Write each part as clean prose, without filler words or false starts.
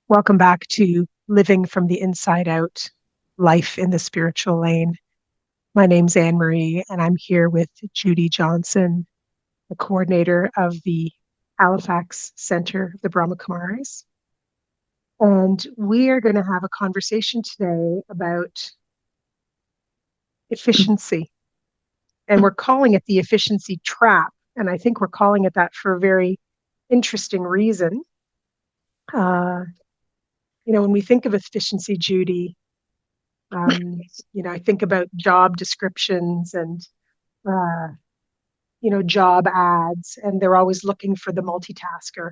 Welcome back to Living from the Inside Out, Life in the Spiritual Lane. My name's Anne Marie, and I'm here with Judy Johnson, the coordinator of the Halifax Center of the Brahma Kumaris. And we are going to have a conversation today about efficiency. And we're calling it the efficiency trap. And I think we're calling it that for a very interesting reason. Uh, when we think of efficiency, Judy, Um, I think about job descriptions and, uh, job ads, and they're always looking for the multitasker,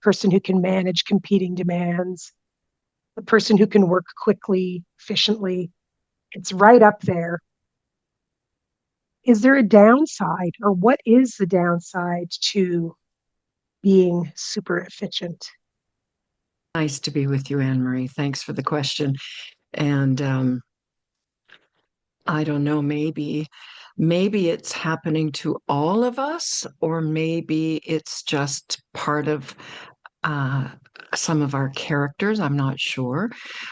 person who can manage competing demands, the person who can work quickly, efficiently. It's right up there. Is there a downside, or what is the downside to being super efficient? Nice to be with you, Anne Marie. Thanks for the question. And I don't know, maybe it's happening to all of us, or maybe it's just part of uh, some of our characters. I'm not sure.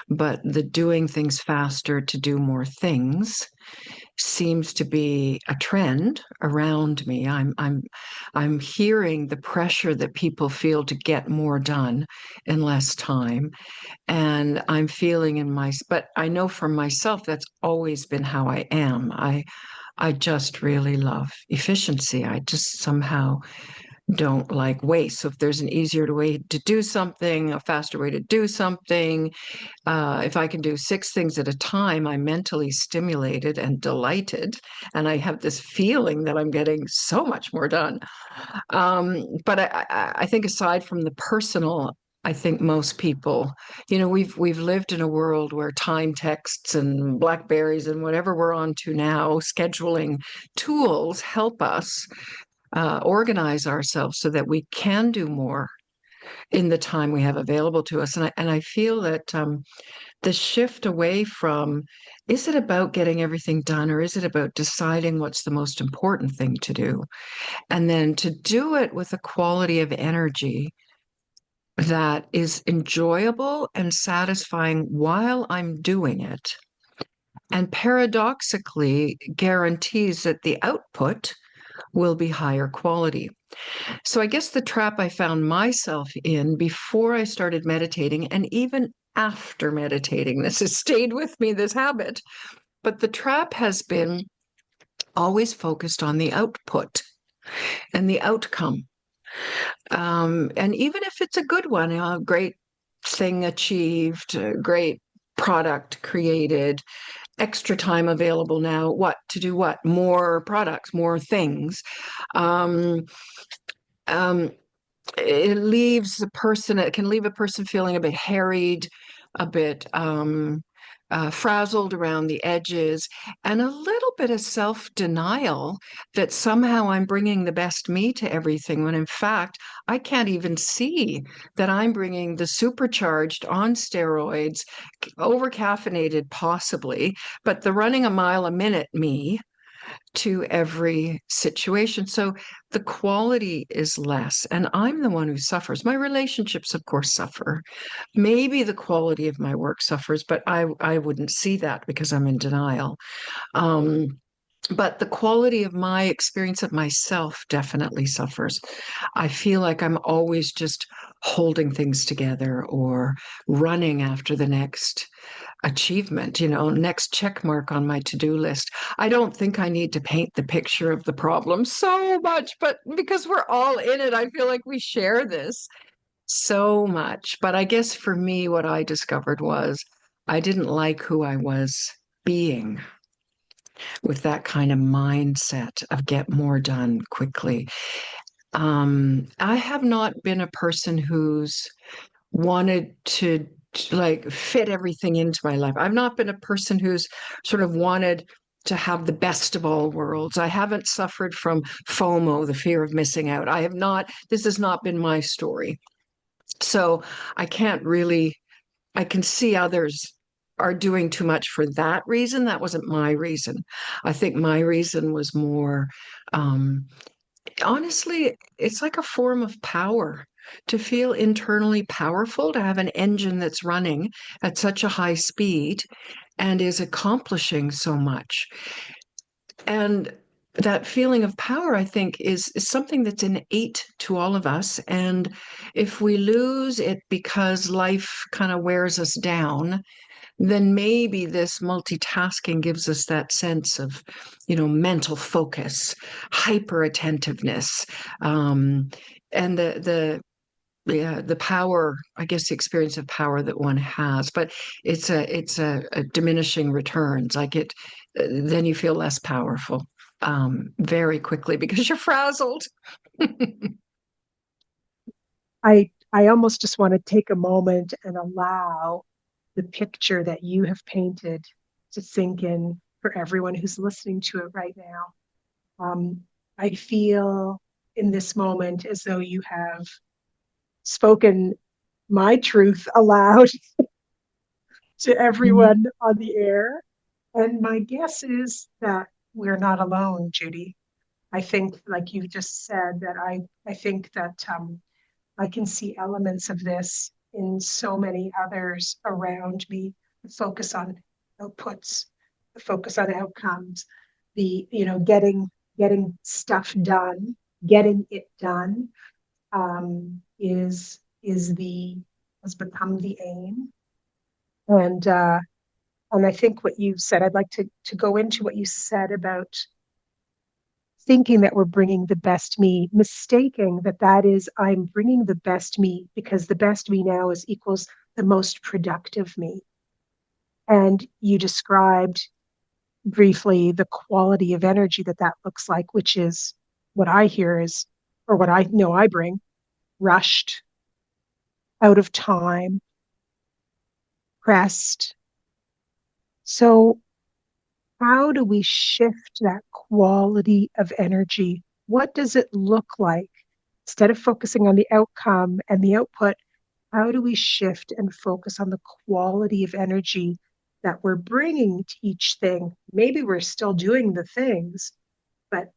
But the doing things faster to do more things seems to be a trend around me. I'm hearing the pressure that people feel to get more done in less time. And I'm feeling but I know for myself that's always been how I am. I just really love efficiency. I just somehow don't like waste. So if there's an easier way to do something, a faster way to do something, if I can do six things at a time, I'm mentally stimulated and delighted. And I have this feeling that I'm getting so much more done. But I think aside from the personal, I think most people, we've lived in a world where time texts and Blackberries and whatever we're on to now, scheduling tools help us organize ourselves so that we can do more in the time we have available to us. And I feel that the shift away from, is it about getting everything done, or is it about deciding what's the most important thing to do? And then to do it with a quality of energy that is enjoyable and satisfying while I'm doing it. And paradoxically guarantees that the output will be higher quality. So I guess the trap I found myself in before I started meditating, and even after meditating, this has stayed with me, this habit, but the trap has been always focused on the output and the outcome. And even if it's a good one, a great thing achieved, a great product created, extra time available now, what to do, what more products, more things. Um, um, it can leave a person feeling a bit harried, a bit frazzled around the edges, and a little bit of self-denial that somehow I'm bringing the best me to everything, when in fact, I can't even see that I'm bringing the supercharged on steroids, over caffeinated possibly, but the running a mile a minute me to every situation. So the quality is less, and I'm the one who suffers. My relationships, of course, suffer. Maybe the quality of my work suffers, but I wouldn't see that because I'm in denial. Um, but the quality of my experience of myself definitely suffers. I feel like I'm always just holding things together or running after the next achievement, next check mark on my to-do list. I don't think I need to paint the picture of the problem so much, but because we're all in it, I feel like we share this so much. But I guess for me, what I discovered was I didn't like who I was being with that kind of mindset of get more done quickly. I have not been a person who's wanted to like fit everything into my life. I've not been a person who's sort of wanted to have the best of all worlds. I haven't suffered from FOMO, the fear of missing out. I have not, this has not been my story. So I can't really, I can see others are doing too much for that reason. That wasn't my reason. I think my reason was more, honestly, it's like a form of power. to feel internally powerful, to have an engine that's running at such a high speed and is accomplishing so much. And that feeling of power, I think, is something that's innate to all of us. And if we lose it because life kind of wears us down, then maybe this multitasking gives us that sense of, mental focus, hyper attentiveness, and the power, I guess, the experience of power that one has. But it's a diminishing returns. Like then you feel less powerful very quickly because you're frazzled. I almost just want to take a moment and allow the picture that you have painted to sink in for everyone who's listening to it right now. I feel in this moment as though you have spoken my truth aloud to everyone on the air. And my guess is that we're not alone, Judy. I think, like you just said, that I think that I can see elements of this in so many others around me. The focus on outputs, the focus on outcomes, the getting stuff done, getting it done is the has become the aim. And I think what you said, I'd like to go into what you said about thinking that we're bringing the best me, mistaking that is I'm bringing the best me because the best me now is equals the most productive me. And you described briefly the quality of energy that looks like, which is what I hear is, or what I know I bring, rushed, out of time, pressed. So how do we shift that quality of energy? What does it look like? Instead of focusing on the outcome and the output, how do we shift and focus on the quality of energy that we're bringing to each thing? Maybe we're still doing the things, but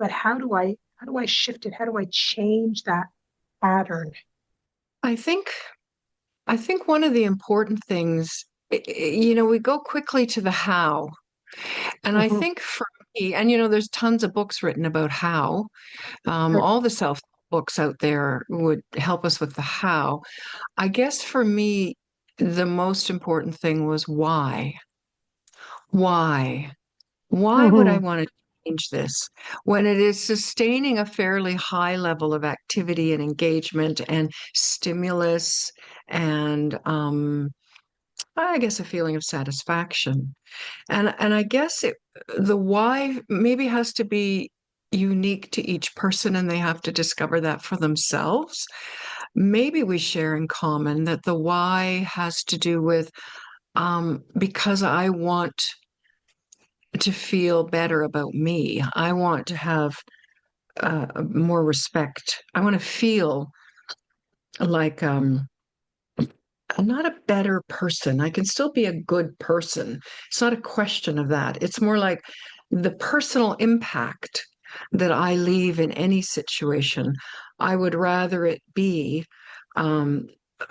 how do I shift it? How do I change that pattern? I think I think one of the important things, we go quickly to the how. And I Mhm. think for me, and there's tons of books written about how. Sure. All the self books out there would help us with the how. I guess for me, the most important thing was why. Why? Why would I Mhm. want to change this when it is sustaining a fairly high level of activity and engagement and stimulus and I guess a feeling of satisfaction. And I guess the why maybe has to be unique to each person and they have to discover that for themselves. Maybe we share in common that the why has to do with because I want to feel better about me. I want to have more respect. I want to feel like I'm not a better person. I can still be a good person. It's not a question of that. It's more like the personal impact that I leave in any situation. I would rather it be um,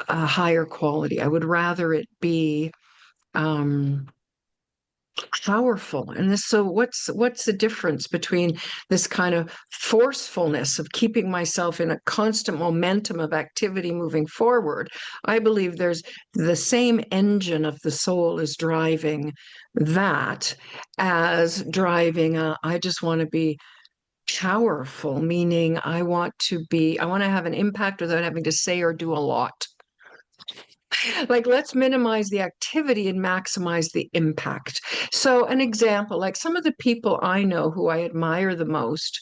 a higher quality. I would rather it be um, powerful. And so what's the difference between this kind of forcefulness of keeping myself in a constant momentum of activity moving forward? I believe there's the same engine of the soul is driving that as driving I just want to be powerful, meaning I want to have an impact without having to say or do a lot. Like let's minimize the activity and maximize the impact. So an example, like some of the people I know who I admire the most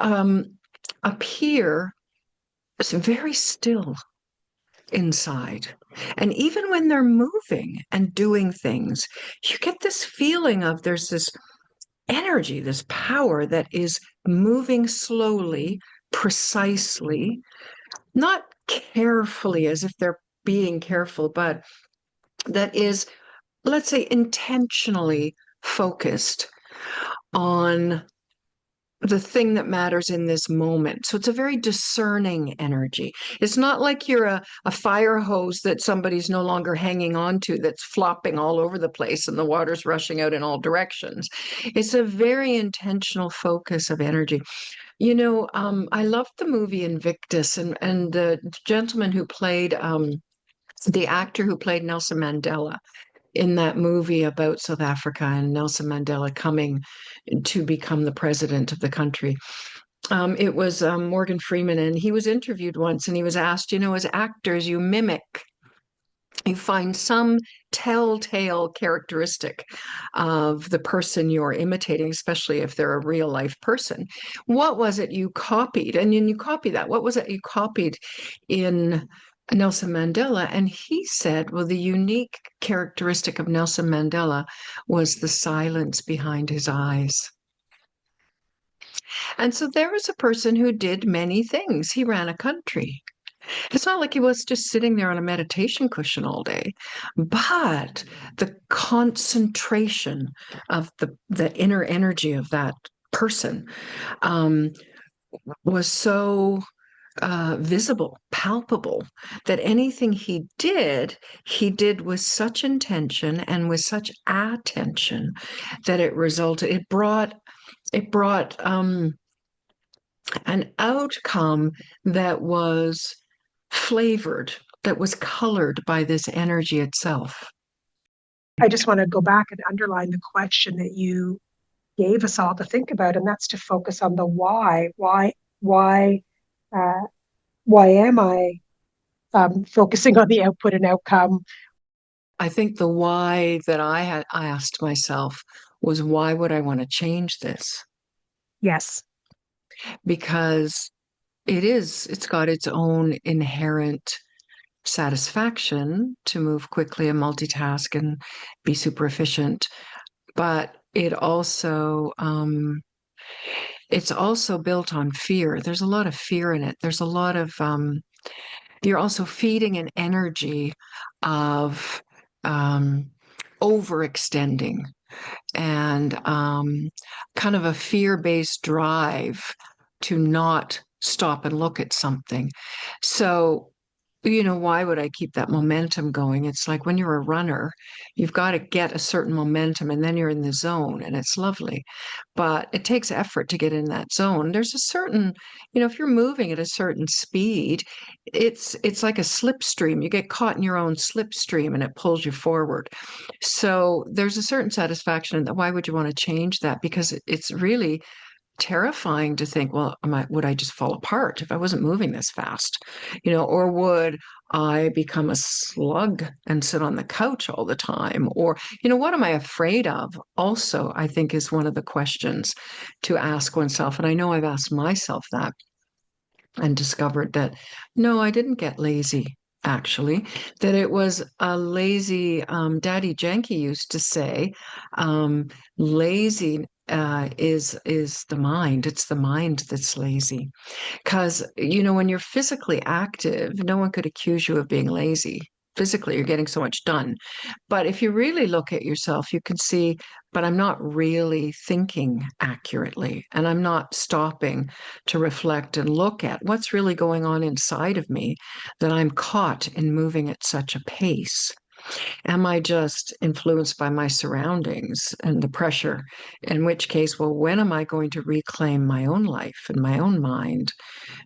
um, appear very still inside. And even when they're moving and doing things, you get this feeling of there's this energy, this power that is moving slowly, precisely, not carefully as if they're being careful, but that is, let's say, intentionally focused on the thing that matters in this moment. So it's a very discerning energy. It's not like you're a fire hose that somebody's no longer hanging on to that's flopping all over the place and the water's rushing out in all directions. It's a very intentional focus of energy. I loved the movie Invictus, and the gentleman who played the actor who played Nelson Mandela in that movie about South Africa and Nelson Mandela coming to become the president of the country. It was Morgan Freeman, and he was interviewed once, and he was asked, as actors, you find some telltale characteristic of the person you're imitating, especially if they're a real life person. What was it you copied? And then you copy that. What was it you copied in Nelson Mandela? And he said, well, the unique characteristic of Nelson Mandela was the silence behind his eyes. And so there was a person who did many things. He ran a country. It's not like he was just sitting there on a meditation cushion all day, but the concentration of the inner energy of that person um, was so visible, palpable, that anything he did with such intention and with such attention that it brought an outcome that was flavored, that was colored by this energy itself. I just want to go back and underline the question that you gave us all to think about, and that's to focus on the why. Uh, why am I focusing on the output and outcome? I think the why that I asked myself was, why would I want to change this? Yes. Because it's got its own inherent satisfaction to move quickly and multitask and be super efficient, but it's also built on fear. There's a lot of fear in it. There's a lot of you're also feeding an energy of um, overextending and kind of a fear-based drive to not stop and look at something. So, why would I keep that momentum going? It's like when you're a runner, you've got to get a certain momentum and then you're in the zone and it's lovely. But it takes effort to get in that zone. There's a certain, if you're moving at a certain speed, it's like a slipstream. You get caught in your own slipstream and it pulls you forward. So there's a certain satisfaction in that. Why would you want to change that? Because it's really terrifying to think, well, would I just fall apart if I wasn't moving this fast? Or would I become a slug and sit on the couch all the time? Or, what am I afraid of? Also, I think is one of the questions to ask oneself. And I know I've asked myself that and discovered that no, I didn't get lazy. Actually, that it was a lazy, Daddy Janky used to say, lazy is the mind. It's the mind that's lazy. Because, when you're physically active, no one could accuse you of being lazy. Physically, you're getting so much done. But if you really look at yourself, you can see, but I'm not really thinking accurately. And I'm not stopping to reflect and look at what's really going on inside of me, that I'm caught in moving at such a pace. Am I just influenced by my surroundings and the pressure? In which case, well, when am I going to reclaim my own life and my own mind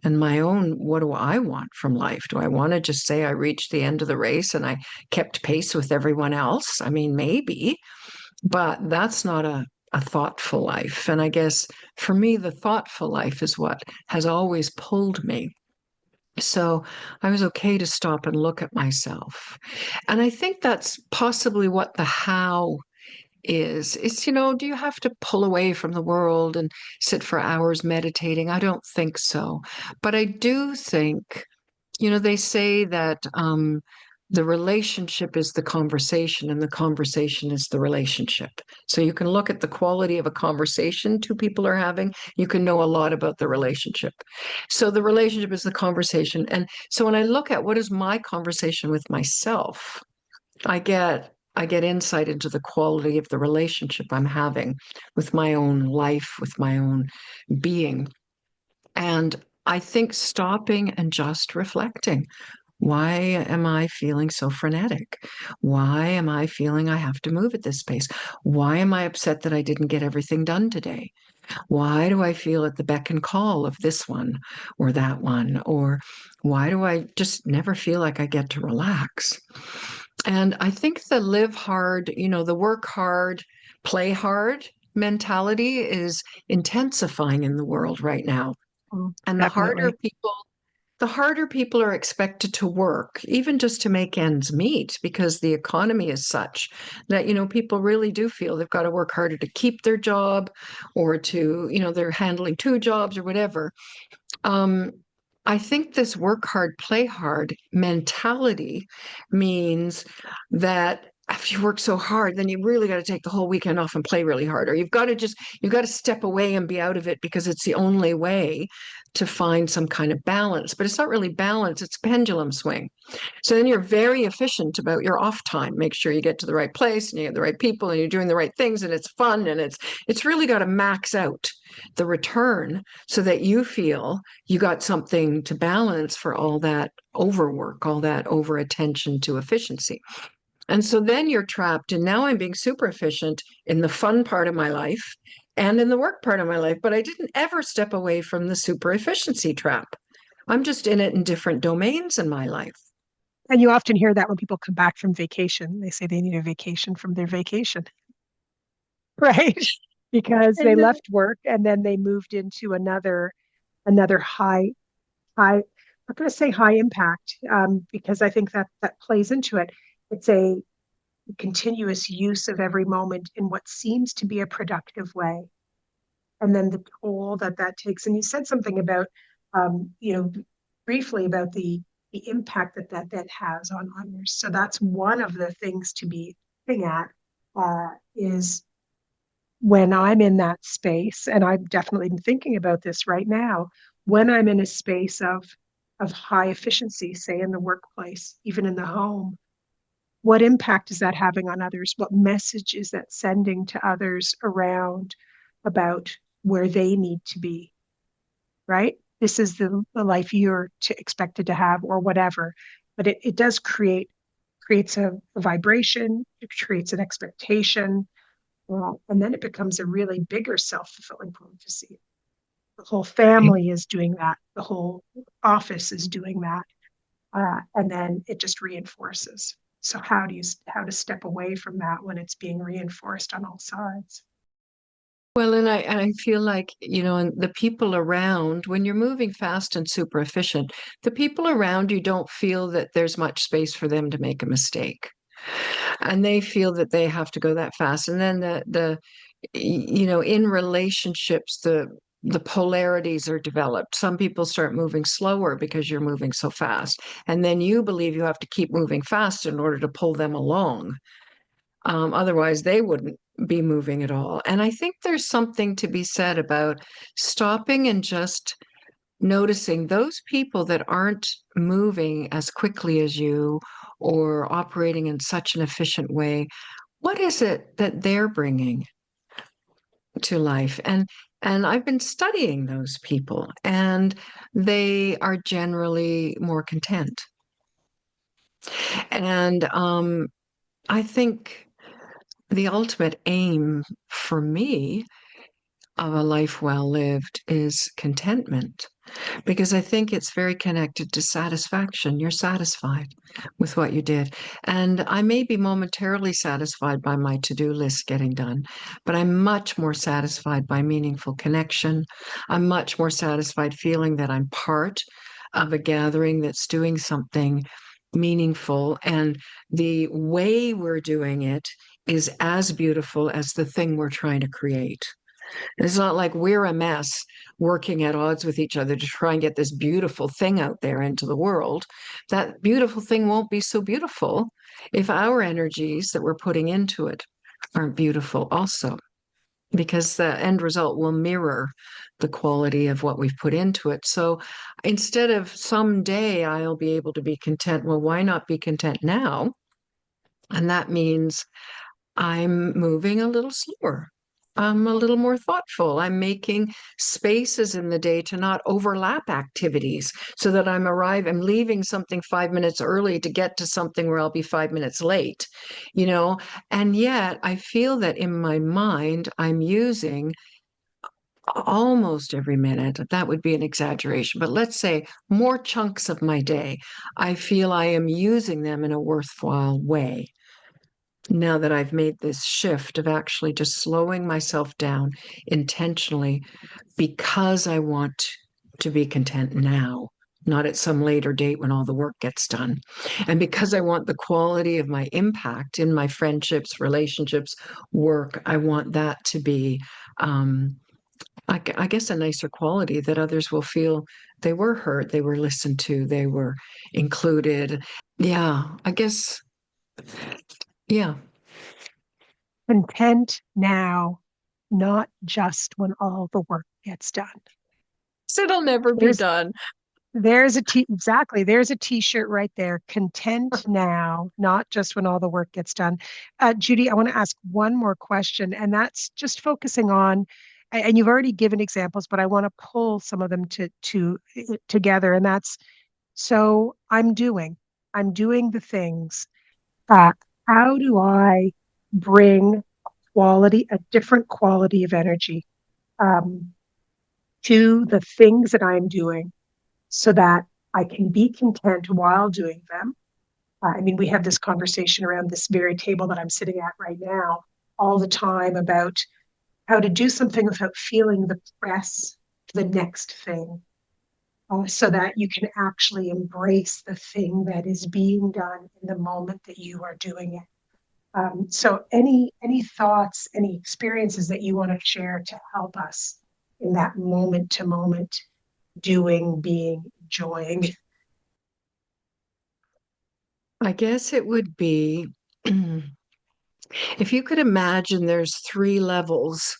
and my own, what do I want from life? Do I want to just say I reached the end of the race and I kept pace with everyone else? I mean, maybe, but that's not a thoughtful life. And I guess for me, the thoughtful life is what has always pulled me. So I was okay to stop and look at myself. And I think that's possibly what the how is. It's, do you have to pull away from the world and sit for hours meditating? I don't think so. But I do think, they say that the relationship is the conversation and the conversation is the relationship. So you can look at the quality of a conversation two people are having. You can know a lot about the relationship. So the relationship is the conversation. And so when I look at what is my conversation with myself, I get I get insight into the quality of the relationship I'm having with my own life, with my own being. And I think stopping and just reflecting. Why am I feeling so frenetic? Why am I feeling I have to move at this pace? Why am I upset that I didn't get everything done today? Why do I feel at the beck and call of this one or that one? Or why do I just never feel like I get to relax? And I think the live hard, the work hard, play hard mentality is intensifying in the world right now. Mm, And definitely. the harder people are expected to work, even just to make ends meet, because the economy is such that, people really do feel they've got to work harder to keep their job or to, they're handling two jobs or whatever. Um, I think this work hard, play hard mentality means that if you work so hard, then you really got to take the whole weekend off and play really hard, or you've got to step away and be out of it because it's the only way to find some kind of balance. But it's not really balance, it's pendulum swing. So then you're very efficient about your off time. Make sure you get to the right place and you get the right people and you're doing the right things and it's fun and it's really got to max out the return so that you feel you got something to balance for all that overwork, all that over attention to efficiency. And so then you're trapped, and now I'm being super efficient in the fun part of my life and in the work part of my life, but I didn't ever step away from the super efficiency trap. I'm just in it in different domains in my life. And you often hear that when people come back from vacation, they say they need a vacation from their vacation, right? Because they And left work and then they moved into another high, I'm going to say high impact, because I think that that plays into it. It's a continuous use of every moment in what seems to be a productive way. And then the toll that that takes. And you said something about, um, you know, briefly about the impact that that has on others. So that's one of the things to be looking at, is when I'm in that space, and I've definitely been thinking about this right now, when I'm in a space of high efficiency, say in the workplace, even in the home, what impact is that having on others? What message is that sending to others around about where they need to be, right? This is the life you're expected to have or whatever. But it does creates a vibration, it creates an expectation, and then it becomes a really bigger self-fulfilling prophecy. The whole family is doing that. The whole office is doing that. And then it just reinforces. So how to step away from that when it's being reinforced on all sides? well, and I feel like, and the people around, when you're moving fast and super efficient, the people around you don't feel that there's much space for them to make a mistake. And they feel that they have to go that fast. And then in relationships, the polarities are developed. Some people start moving slower because you're moving so fast. And then you believe you have to keep moving fast in order to pull them along. Otherwise, they wouldn't be moving at all. And I think there's something to be said about stopping and just noticing those people that aren't moving as quickly as you or operating in such an efficient way. What is it that they're bringing to life? And I've been studying those people, and they are generally more content. And I think the ultimate aim for me of a life well lived is contentment, because I think it's very connected to satisfaction. You're satisfied with what you did. And I may be momentarily satisfied by my to do list getting done, but I'm much more satisfied by meaningful connection. I'm much more satisfied feeling that I'm part of a gathering that's doing something meaningful. And the way we're doing it is as beautiful as the thing we're trying to create. It's not like we're a mess working at odds with each other to try and get this beautiful thing out there into the world. That beautiful thing won't be so beautiful if our energies that we're putting into it aren't beautiful also, because the end result will mirror the quality of what we've put into it. So instead of someday I'll be able to be content, well, why not be content now And that means I'm moving a little slower. I'm a little more thoughtful. I'm making spaces in the day to not overlap activities so that I'm leaving something 5 minutes early to get to something where I'll be 5 minutes late, you know? And yet I feel that in my mind, I'm using almost every minute. That would be an exaggeration, but let's say more chunks of my day. I feel I am using them in a worthwhile way now that I've made this shift of actually just slowing myself down intentionally because I want to be content now, not at some later date when all the work gets done. And because I want the quality of my impact in my friendships, relationships, work, I want that to be, I guess, a nicer quality that others will feel they were heard, they were listened to, they were included. Yeah, I guess, yeah. Content now, not just when all the work gets done. So it'll never be There's done. there's a t-shirt right there. Content now, not just when all the work gets done. Judy, I want to ask one more question, and that's just focusing on, and you've already given examples, but I want to pull some of them to together. And that's, so I'm doing the things. Uh, how do I bring a different quality of energy um, to the things that I'm doing so that I can be content while doing them? I mean, we have this conversation around this very table that I'm sitting at right now all the time about how to do something without feeling the press to the next thing, so that you can actually embrace the thing that is being done in the moment that you are doing it. So any thoughts, any experiences that you want to share to help us in that moment to moment doing, being, enjoying? I guess it would be if you could imagine there's three levels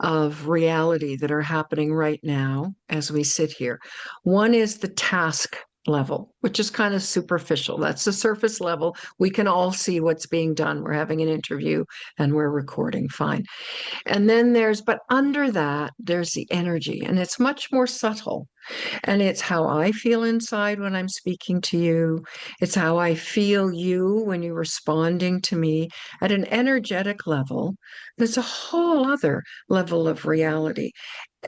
of reality that are happening right now as we sit here. One is the task level, which is kind of superficial. That's the surface level. We can all see what's being done. We're having an interview and we're recording. Fine. And then but under that, there's the energy, and it's much more subtle. And it's how I feel inside when I'm speaking to you. It's how I feel you when you're responding to me at an energetic level. There's a whole other level of reality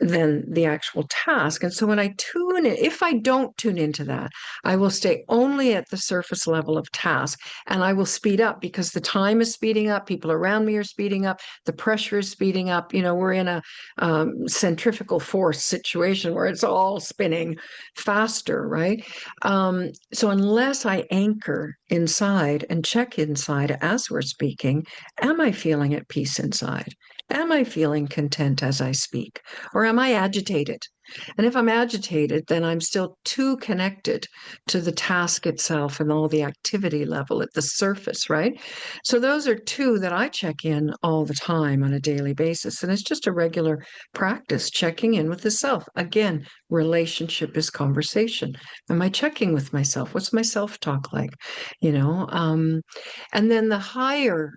than the actual task. And so when I tune in, if I don't tune into that, I will stay only at the surface level of task, and I will speed up because the time is speeding up. People around me are speeding up. The pressure is speeding up. You know, we're in a centrifugal force situation where it's all spinning faster, right? So unless I anchor inside and check inside as we're speaking, am I feeling at peace inside? Am I feeling content as I speak? Or am I agitated? And if I'm agitated, then I'm still too connected to the task itself and all the activity level at the surface, right? So those are two that I check in all the time on a daily basis. And it's just a regular practice checking in with the self. Again, relationship is conversation. Am I checking with myself? What's my self talk like? You know, and then the higher,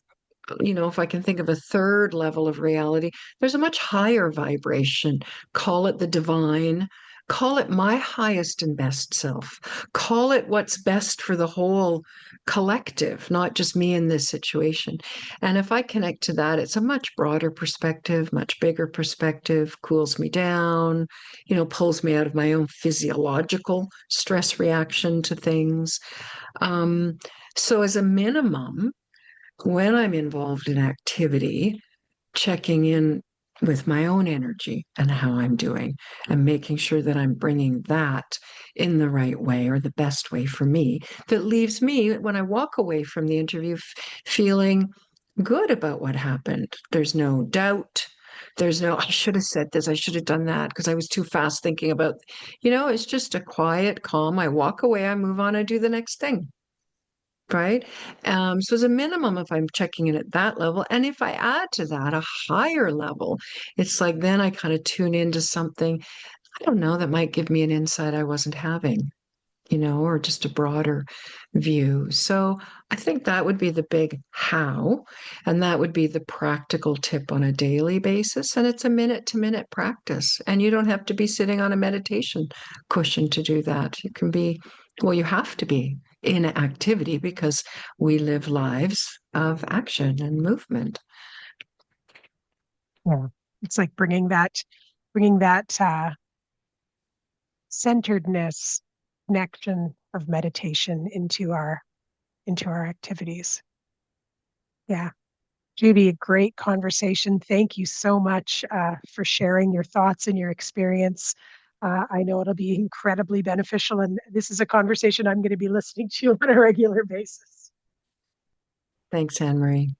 if I can think of a third level of reality, there's a much higher vibration. Call it the divine, call it my highest and best self, call it what's best for the whole collective, not just me in this situation. And if I connect to that, it's a much broader perspective, much bigger perspective, cools me down, pulls me out of my own physiological stress reaction to things. Um, so, as a minimum, when I'm involved in activity, checking in with my own energy and how I'm doing and making sure that I'm bringing that in the right way or the best way for me that leaves me when I walk away from the interview feeling good about what happened. There's no doubt. There's no, I should have said this, I should have done that because I was too fast thinking about, it's just a quiet, calm. I walk away, I move on, I do the next thing. Right. So as a minimum, if I'm checking in at that level, and if I add to that a higher level, it's like then I kind of tune into something, I don't know, that might give me an insight I wasn't having. or just a broader view. So I think that would be the big how, and that would be the practical tip on a daily basis. And it's a minute to minute practice. And you don't have to be sitting on a meditation cushion to do that. You can be, well, you have to be in activity because we live lives of action and movement. Yeah. It's like bringing that centeredness, connection of meditation into our activities. Yeah. Judy, a great conversation. Thank you so much for sharing your thoughts and your experience. I know it'll be incredibly beneficial, and this is a conversation I'm going to be listening to on a regular basis. Thanks, Anne Marie.